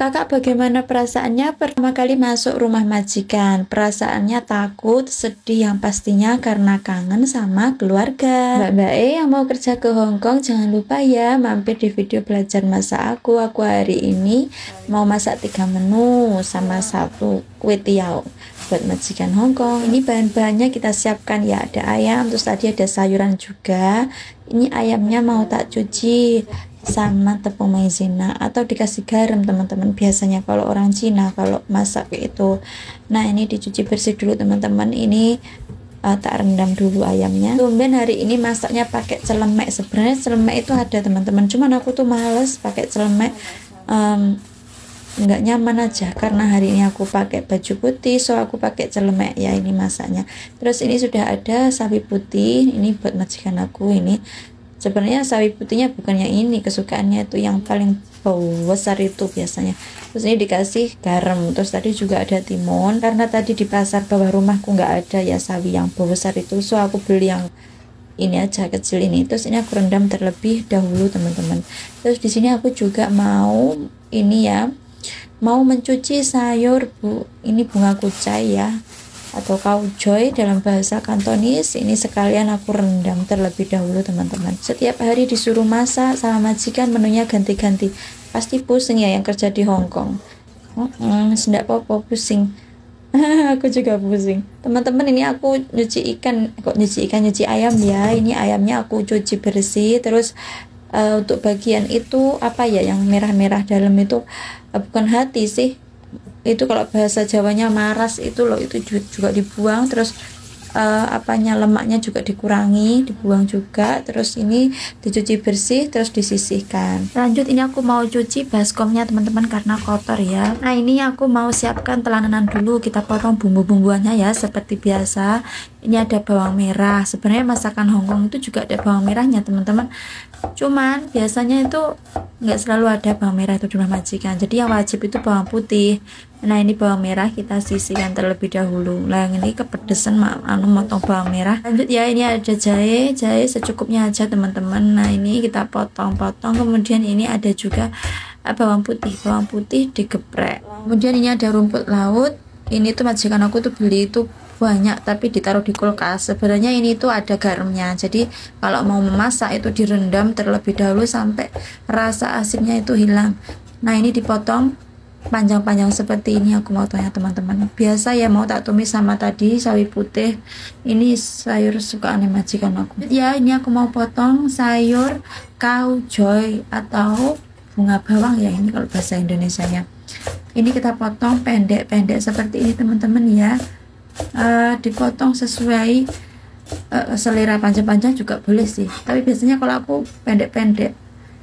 Kakak bagaimana perasaannya pertama kali masuk rumah majikan? Perasaannya takut, sedih yang pastinya karena kangen sama keluarga. Mbak yang mau kerja ke Hong Kong, jangan lupa ya mampir di video belajar masak aku. Aku hari ini mau masak 3 menu sama 1 kue tiao buat majikan Hong Kong. Ini bahan-bahannya kita siapkan ya, ada ayam, terus tadi ada sayuran juga. Ini ayamnya mau tak cuci sama tepung maizena atau dikasih garam teman-teman, biasanya kalau orang Cina kalau masak itu. Nah ini dicuci bersih dulu teman-teman, ini tak rendam dulu ayamnya. Tumben hari ini masaknya pakai celemek. Sebenarnya celemek itu ada teman-teman, cuman aku tuh males pakai celemek, nggak nyaman aja karena hari ini aku pakai baju putih, so aku pakai celemek ya ini masaknya. Terus ini sudah ada sawi putih, ini buat majikan aku. Ini sebenarnya sawi putihnya bukan yang ini, kesukaannya itu yang paling bau besar itu biasanya. Terus ini dikasih garam. Terus tadi juga ada timun, karena tadi di pasar bawah rumahku nggak ada ya sawi yang bau besar itu, so aku beli yang ini aja kecil ini. Terus ini aku rendam terlebih dahulu teman-teman. Terus di sini aku juga mau ini ya, mau mencuci sayur ini bunga kucai ya, atau kaujoy dalam bahasa Kantonis. Ini sekalian aku rendam terlebih dahulu teman-teman. Setiap hari disuruh masak sama majikan, menunya ganti-ganti, pasti pusing ya yang kerja di Hong Kong. Sendak popo pusing. Aku juga pusing teman-teman. Ini aku nyuci nyuci ayam ya. Ini ayamnya aku cuci bersih. Terus untuk bagian itu apa ya, yang merah-merah dalam itu, bukan hati sih, itu kalau bahasa Jawanya maras itu loh, itu juga dibuang. Terus apanya, lemaknya juga dikurangi, dibuang juga. Terus ini dicuci bersih, terus disisihkan. Lanjut ini aku mau cuci baskomnya teman-teman karena kotor ya. Nah ini aku mau siapkan telananan dulu, kita potong bumbu-bumbuannya ya seperti biasa. Ini ada bawang merah. Sebenarnya masakan Hong Kong itu juga ada bawang merahnya teman-teman, cuman biasanya itu nggak selalu ada bawang merah itu di rumah majikan, jadi yang wajib itu bawang putih. Nah ini bawang merah kita sisihkan terlebih dahulu. Nah yang ini kepedesan motong bawang merah. Lanjut ya, ini ada jahe secukupnya aja teman-teman. Nah ini kita potong-potong. Kemudian ini ada juga bawang putih digeprek. Kemudian ini ada rumput laut. Ini tuh majikan aku tuh beli itu banyak tapi ditaruh di kulkas. Sebenarnya ini tuh ada garamnya, jadi kalau mau memasak itu direndam terlebih dahulu sampai rasa asinnya itu hilang. Nah ini dipotong panjang-panjang seperti ini aku motongnya teman-teman. Biasa ya mau tak tumis sama tadi sawi putih. Ini sayur sukaan majikan aku ya. Ini aku mau potong sayur kaujoy atau bunga bawang ya, ini kalau bahasa Indonesianya. Ini kita potong pendek-pendek seperti ini teman-teman ya. Dipotong sesuai selera, panjang-panjang juga boleh sih, tapi biasanya kalau aku pendek-pendek,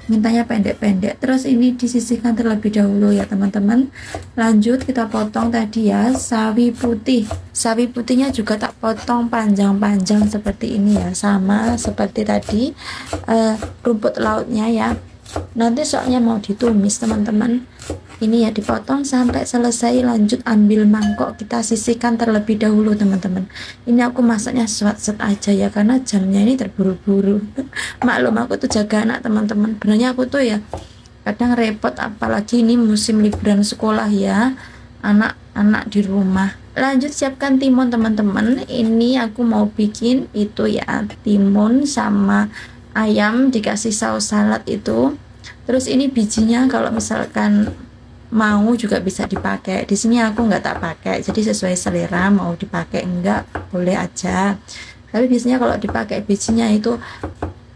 mintanya pendek-pendek. Terus ini disisihkan terlebih dahulu ya teman-teman. Lanjut kita potong tadi ya sawi putihnya juga tak potong panjang-panjang seperti ini ya, sama seperti tadi rumput lautnya ya. Nanti soalnya mau ditumis teman-teman. Ini ya dipotong sampai selesai. Lanjut ambil mangkok, kita sisihkan terlebih dahulu teman-teman. Ini aku masaknya set aja ya karena jamnya ini terburu-buru. Maklum aku tuh jaga anak teman-teman. Sebenarnya aku tuh ya kadang repot, apalagi ini musim liburan sekolah ya, anak-anak di rumah. Lanjut siapkan timun teman-teman. Ini aku mau bikin itu ya, timun sama ayam dikasih saus salad itu. Terus ini bijinya kalau misalkan mau juga bisa dipakai. Di sini aku nggak tak pakai, jadi sesuai selera, mau dipakai enggak boleh aja. Tapi biasanya kalau dipakai bijinya itu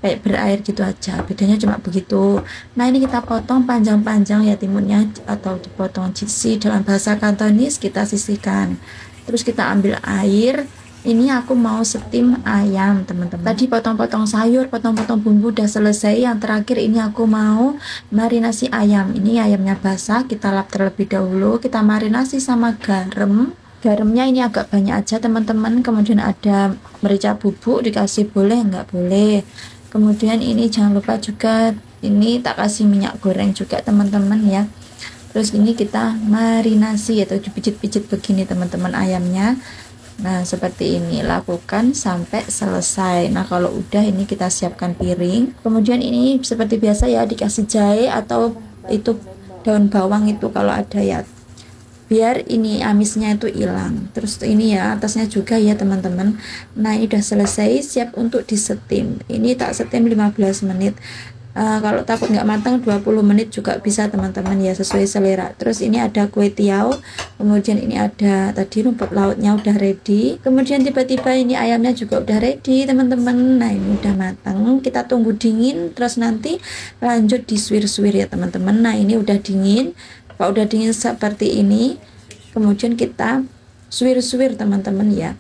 kayak berair gitu aja, bedanya cuma begitu. Nah ini kita potong panjang-panjang ya timunnya, atau dipotong jitsi dalam bahasa Kantonis. Kita sisihkan, terus kita ambil air. Ini aku mau steam ayam teman-teman. Tadi potong-potong sayur, potong-potong bumbu udah selesai. Yang terakhir ini aku mau marinasi ayam. Ini ayamnya basah, kita lap terlebih dahulu. Kita marinasi sama garam. Garamnya ini agak banyak aja teman-teman. Kemudian ada merica bubuk, dikasih boleh nggak boleh. Kemudian ini jangan lupa juga ini tak kasih minyak goreng juga teman-teman ya. Terus ini kita marinasi atau dipijit-pijit begini teman-teman ayamnya. Nah seperti ini, lakukan sampai selesai. Nah kalau udah ini kita siapkan piring. Kemudian ini seperti biasa ya, dikasih jahe atau itu daun bawang itu kalau ada ya, biar ini amisnya itu hilang. Terus ini ya atasnya juga ya teman-teman. Nah ini udah selesai, siap untuk disetim. Ini tak setim 15 menit. Kalau takut nggak matang 20 menit juga bisa teman-teman ya, sesuai selera. Terus ini ada kue tiaw, kemudian ini ada tadi rumput lautnya udah ready, kemudian tiba-tiba ini ayamnya juga udah ready teman-teman. Nah ini udah matang, kita tunggu dingin, terus nanti lanjut disuir-suir ya teman-teman. Nah ini udah dingin. Kalau udah dingin seperti ini, kemudian kita suir-suir teman-teman ya.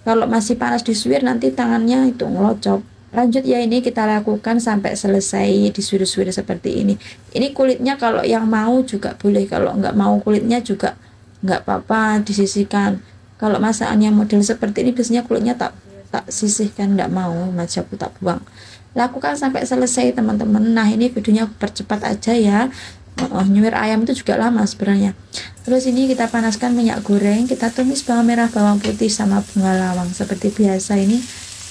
Kalau masih panas disuir nanti tangannya itu ngelocok. Lanjut ya, ini kita lakukan sampai selesai disuir-suir seperti ini. Ini kulitnya kalau yang mau juga boleh, kalau nggak mau kulitnya juga nggak apa-apa, disisihkan. Kalau masakannya model seperti ini biasanya kulitnya tak sisihkan, nggak mau, macam aku tak buang. Lakukan sampai selesai teman-teman. Nah ini videonya aku percepat aja ya. Nyuir ayam itu juga lama sebenarnya. Terus ini kita panaskan minyak goreng, kita tumis bawang merah, bawang putih sama bunga lawang seperti biasa. Ini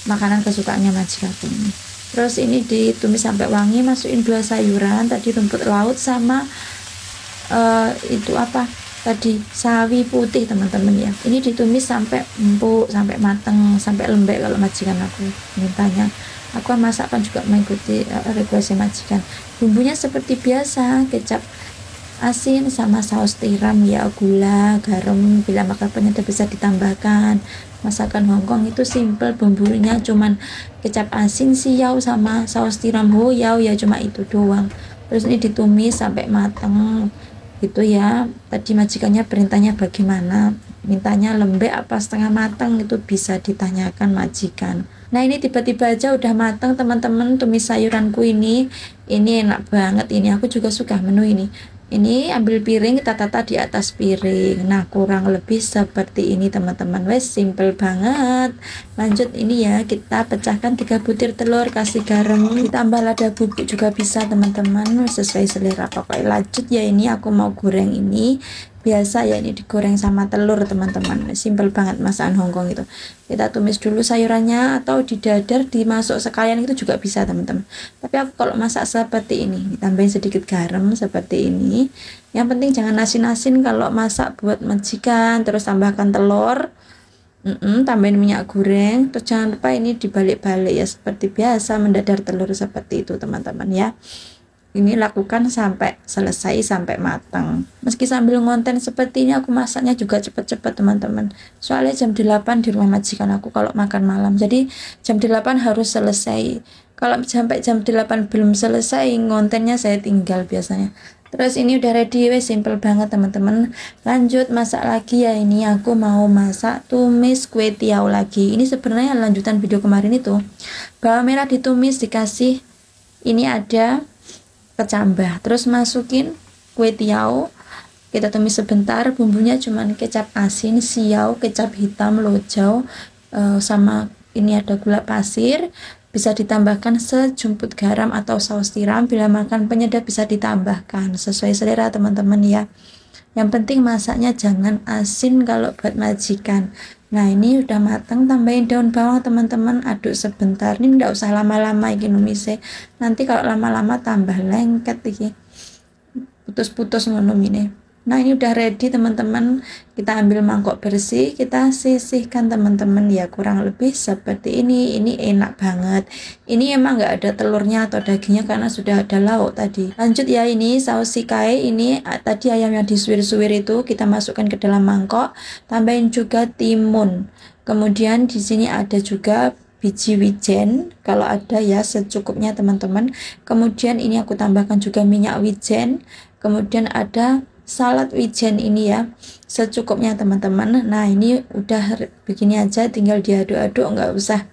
makanan kesukaannya majikan aku ini. Terus ini ditumis sampai wangi, masukin 2 sayuran tadi, rumput laut sama itu apa tadi, sawi putih teman-teman ya. Ini ditumis sampai empuk, sampai mateng, sampai lembek kalau majikan aku mintanya. Aku masakan juga mengikuti request majikan. Bumbunya seperti biasa, kecap asin sama saus tiram ya, gula, garam, bila makan penyedap bisa ditambahkan. Masakan Hongkong itu simple, bumbunya cuman kecap asin, siau sama saus tiram hoyao ya, cuma itu doang. Terus ini ditumis sampai matang gitu ya. Tadi majikannya perintahnya bagaimana, mintanya lembek apa setengah matang, itu bisa ditanyakan majikan. Nah ini tiba-tiba aja udah matang teman-teman, tumis sayuranku ini enak banget. Ini aku juga suka menu ini. Ini ambil piring, kita tata di atas piring. Nah kurang lebih seperti ini teman-teman. Wes simple banget. Lanjut ini ya, kita pecahkan 3 butir telur, kasih garam, ditambah lada bubuk juga bisa teman-teman, sesuai selera pokoknya. Lanjut ya, ini aku mau goreng ini biasa ya, ini digoreng sama telur teman-teman. Simple banget masakan Hongkong itu. Kita tumis dulu sayurannya atau didadar dimasuk sekalian itu juga bisa teman-teman. Tapi aku kalau masak seperti ini, ditambahin sedikit garam seperti ini. Yang penting jangan asin-asin kalau masak buat majikan. Terus tambahkan telur, tambahin minyak goreng. Terus jangan lupa ini dibalik-balik ya, seperti biasa mendadar telur seperti itu teman-teman ya. Ini lakukan sampai selesai, sampai matang. Meski sambil ngonten seperti ini, aku masaknya juga cepet-cepet teman-teman. Soalnya jam 8 di rumah majikan aku kalau makan malam. Jadi jam 8 harus selesai. Kalau sampai jam 8 belum selesai, ngontennya saya tinggal biasanya. Terus ini udah ready, wes simple banget teman-teman. Lanjut masak lagi ya, ini aku mau masak tumis kue tiaw lagi. Ini sebenarnya lanjutan video kemarin itu. Bawang merah ditumis, dikasih ini ada kecambah, terus masukin kue tiaw, kita tumis sebentar. Bumbunya cuman kecap asin, siau, kecap hitam, lojau, sama ini ada gula pasir. Bisa ditambahkan sejumput garam atau saus tiram, bila makan penyedap bisa ditambahkan sesuai selera teman-teman ya. Yang penting masaknya jangan asin kalau buat majikan. Nah ini udah matang, tambahin daun bawang teman-teman, aduk sebentar. Ini enggak usah lama-lama iki numise. Nanti kalau lama-lama tambah lengket iki. Putus-putus ngono ini. Nah ini udah ready teman-teman. Kita ambil mangkok bersih, kita sisihkan teman-teman ya, kurang lebih seperti ini. Ini enak banget. Ini emang nggak ada telurnya atau dagingnya karena sudah ada lauk tadi. Lanjut ya, ini saus sikai. Ini tadi ayam yang disuir-suir itu kita masukkan ke dalam mangkok. Tambahin juga timun. Kemudian di sini ada juga biji wijen, kalau ada ya secukupnya teman-teman. Kemudian ini aku tambahkan juga minyak wijen. Kemudian ada salad wijen ini ya, secukupnya teman-teman. Nah ini udah begini aja, tinggal diaduk-aduk, nggak usah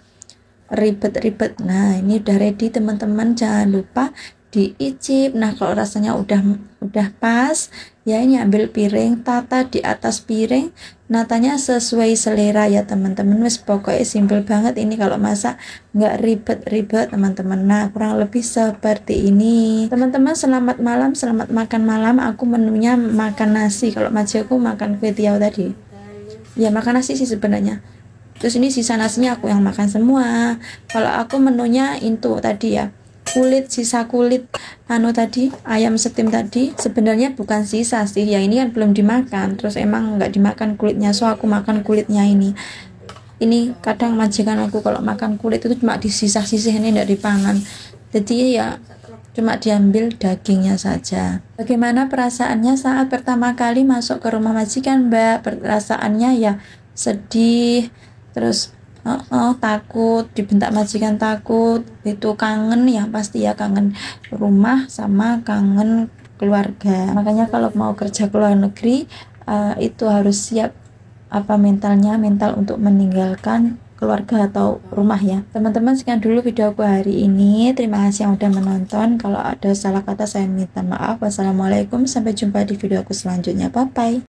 ribet-ribet. Nah ini udah ready teman-teman, jangan lupa diicip. Nah kalau rasanya udah pas ya, ini ambil piring, tata di atas piring, natanya sesuai selera ya teman-teman. Wes pokoknya simple banget ini kalau masak, nggak ribet-ribet teman-teman. Nah kurang lebih seperti ini teman-teman. Selamat malam, selamat makan malam. Aku menunya makan nasi, kalau maji aku makan kue tiaw tadi ya, makan nasi sih sebenarnya. Terus ini sisa nasinya aku yang makan semua. Kalau aku menunya itu tadi ya, sisa kulit tadi ayam steam tadi sebenarnya bukan sisa sih ya, ini kan belum dimakan, terus emang nggak dimakan kulitnya, so aku makan kulitnya ini kadang majikan aku kalau makan kulit itu cuma disisa-sisih, ini nggak dipangan, jadi ya cuma diambil dagingnya saja. Bagaimana perasaannya saat pertama kali masuk ke rumah majikan, Mbak? Perasaannya ya sedih, terus takut, dibentak majikan takut, itu kangen ya, pasti ya kangen rumah sama kangen keluarga. Makanya kalau mau kerja ke luar negeri itu harus siap mental untuk meninggalkan keluarga atau rumah ya. Teman-teman, sekian dulu video aku hari ini, terima kasih yang udah menonton. Kalau ada salah kata saya minta maaf. Wassalamualaikum, sampai jumpa di video aku selanjutnya. Bye bye.